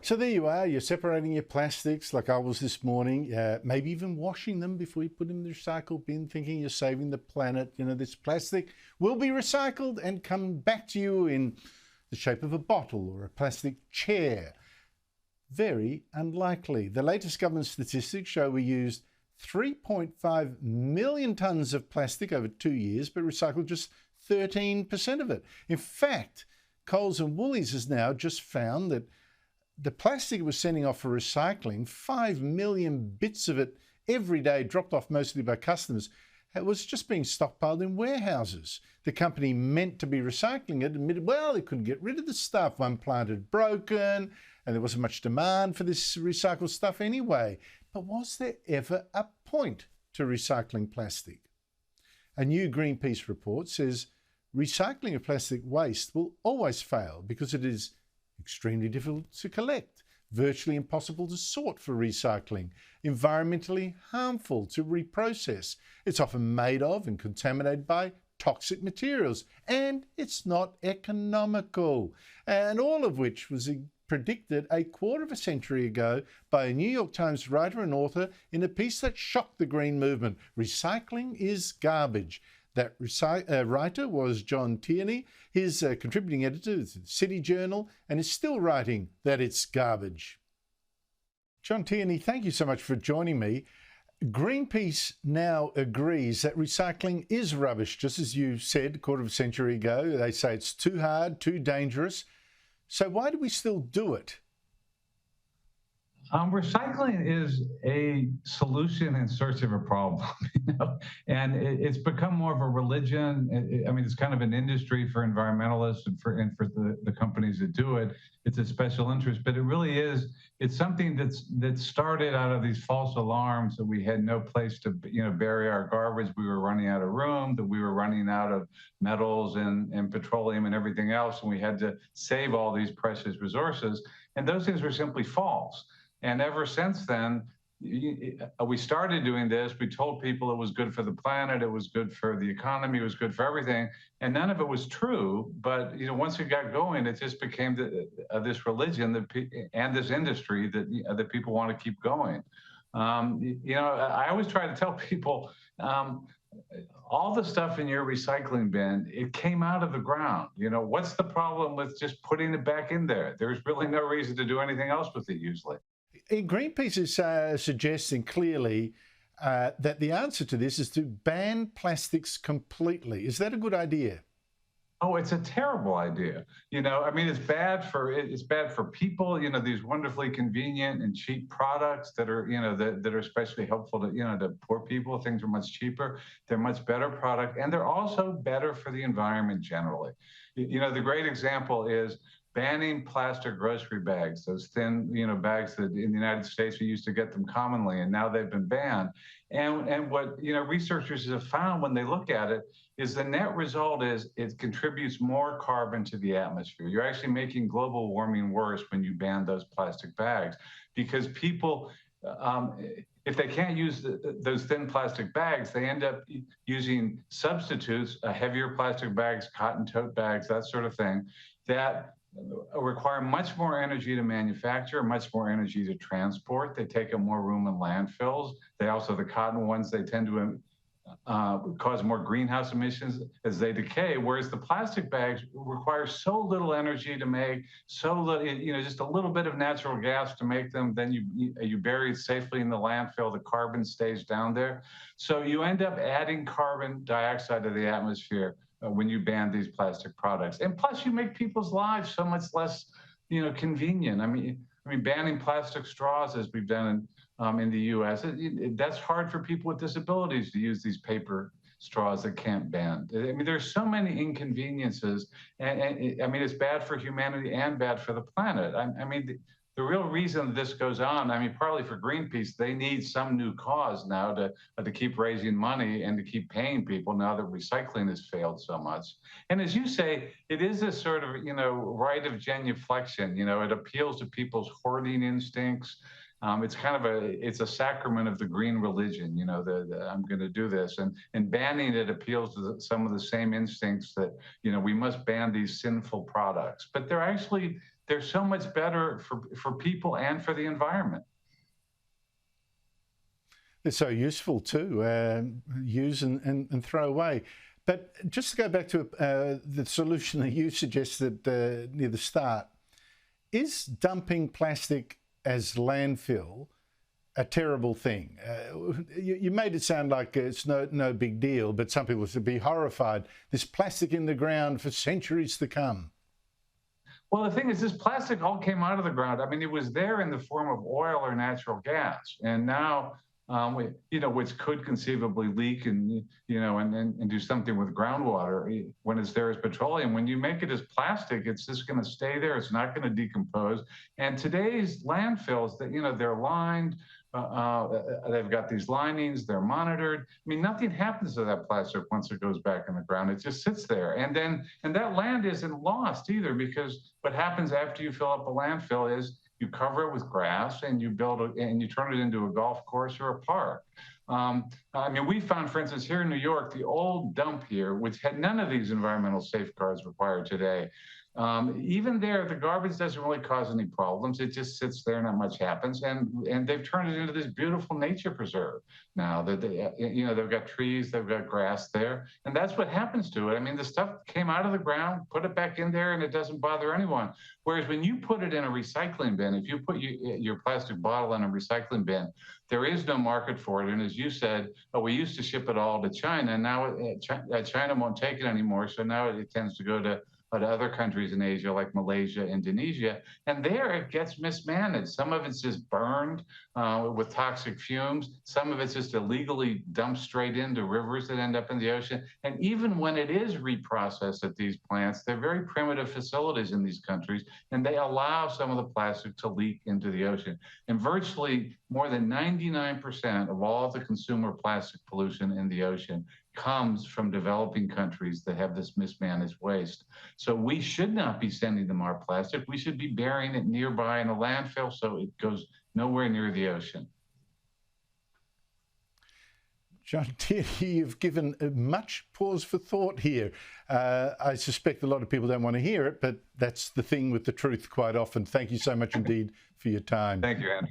So there you are, you're separating your plastics like I was this morning, maybe even washing them before you put them in the recycle bin, thinking you're saving the planet. You know, this plastic will be recycled and come back to you in the shape of a bottle or a plastic chair. Very unlikely. The latest government statistics show we used 3.5 million tonnes of plastic over 2 years, but recycled just 13% of it. In fact, Coles and Woolies has now just found that the plastic it was sending off for recycling, 5 million bits of it every day, dropped off mostly by customers, it was just being stockpiled in warehouses. The company meant to be recycling it admitted, well, they couldn't get rid of the stuff. One plant had broken and there wasn't much demand for this recycled stuff anyway. But was there ever a point to recycling plastic? A new Greenpeace report says recycling of plastic waste will always fail because it is extremely difficult to collect, virtually impossible to sort for recycling, environmentally harmful to reprocess. It's often made of and contaminated by toxic materials, and it's not economical. And all of which was predicted a quarter of a century ago by a New York Times writer and author in a piece that shocked the green movement. Recycling is garbage. That writer was John Tierney. He's a contributing editor to the City Journal and is still writing that it's garbage. John Tierney, thank you so much for joining me. Greenpeace now agrees that recycling is rubbish, just as you said a quarter of a century ago. They say it's too hard, too dangerous. So why do we still do it? Recycling is a solution in search of a problem, and it's become more of a religion. I mean, it's kind of an industry for environmentalists and for the companies that do it. It's a special interest, but it really is. It's something that started out of these false alarms that we had no place to bury our garbage. We were running out of room, that we were running out of metals and petroleum and everything else, and we had to save all these precious resources. And those things were simply false. And ever since then, we started doing this. We told people it was good for the planet, it was good for the economy, it was good for everything, and none of it was true. But once it got going, it just became this religion and this industry that people want to keep going. I always try to tell people, all the stuff in your recycling bin, it came out of the ground. What's the problem with just putting it back in there? There's really no reason to do anything else with it usually. Greenpeace is suggesting clearly that the answer to this is to ban plastics completely. Is that a good idea? Oh, it's a terrible idea. I mean, it's bad for people. These wonderfully convenient and cheap products that are that are especially helpful to poor people. Things are much cheaper. They're much better product, and they're also better for the environment generally. The great example is banning plastic grocery bags, those thin, bags that in the United States we used to get them commonly, and now they've been banned. And what researchers have found when they look at it is the net result is it contributes more carbon to the atmosphere. You're actually making global warming worse when you ban those plastic bags, because people, if they can't use those thin plastic bags, they end up using substitutes, heavier plastic bags, cotton tote bags, that sort of thing, that require much more energy to manufacture, much more energy to transport. They take up more room in landfills. The cotton ones, they tend to cause more greenhouse emissions as they decay, whereas the plastic bags require so little energy to make, so little, just a little bit of natural gas to make them. Then you bury it safely in the landfill. The carbon stays down there. So you end up adding carbon dioxide to the atmosphere when you ban these plastic products. And plus you make people's lives so much less, convenient. I mean, banning plastic straws, as we've done in the US, that's hard for people with disabilities to use these paper straws that can't bend. I mean, there's so many inconveniences, and I mean, it's bad for humanity and bad for the planet. I mean, the real reason this goes on, I mean, partly for Greenpeace, they need some new cause now to keep raising money and to keep paying people now that recycling has failed so much. And as you say, it is this sort of, right of genuflection. It appeals to people's hoarding instincts. It's kind of it's a sacrament of the green religion, I'm going to do this. And banning it appeals to some of the same instincts that, we must ban these sinful products. But they're actually they're so much better for people and for the environment. They're so useful too, use and throw away. But just to go back to the solution that you suggested near the start, is dumping plastic as landfill a terrible thing? You made it sound like it's no big deal, but some people would be horrified. There's plastic in the ground for centuries to come. Well, the thing is, this plastic all came out of the ground. I mean, it was there in the form of oil or natural gas, and now, which could conceivably leak and do something with groundwater when it's there as petroleum. When you make it as plastic, it's just going to stay there. It's not going to decompose. And today's landfills, they're lined. They've got these linings, they're monitored. I mean, nothing happens to that plastic once it goes back in the ground. It just sits there. And that land isn't lost either, because what happens after you fill up a landfill is you cover it with grass and you turn it into a golf course or a park. I mean, we found, for instance, here in New York, the old dump here, which had none of these environmental safeguards required today. Even there, the garbage doesn't really cause any problems. It just sits there, not much happens, and they've turned it into this beautiful nature preserve. Now that they've got trees, they've got grass there, and that's what happens to it. I mean, the stuff came out of the ground, put it back in there, and it doesn't bother anyone. Whereas when you put it in a recycling bin, if you put your plastic bottle in a recycling bin, there is no market for it. And as you said, we used to ship it all to China, and now China won't take it anymore. So now it tends to go to other countries in Asia, like Malaysia, Indonesia, and there it gets mismanaged. Some of it's just burned with toxic fumes. Some of it's just illegally dumped straight into rivers that end up in the ocean. And even when it is reprocessed at these plants, they're very primitive facilities in these countries, and they allow some of the plastic to leak into the ocean. And virtually more than 99% of all of the consumer plastic pollution in the ocean comes from developing countries that have this mismanaged waste. So we should not be sending them our plastic. We should be burying it nearby in a landfill so it goes nowhere near the ocean. John Tierney, you've given much pause for thought here. I suspect a lot of people don't want to hear it, but that's the thing with the truth quite often. Thank you so much indeed for your time. Thank you, Andrew.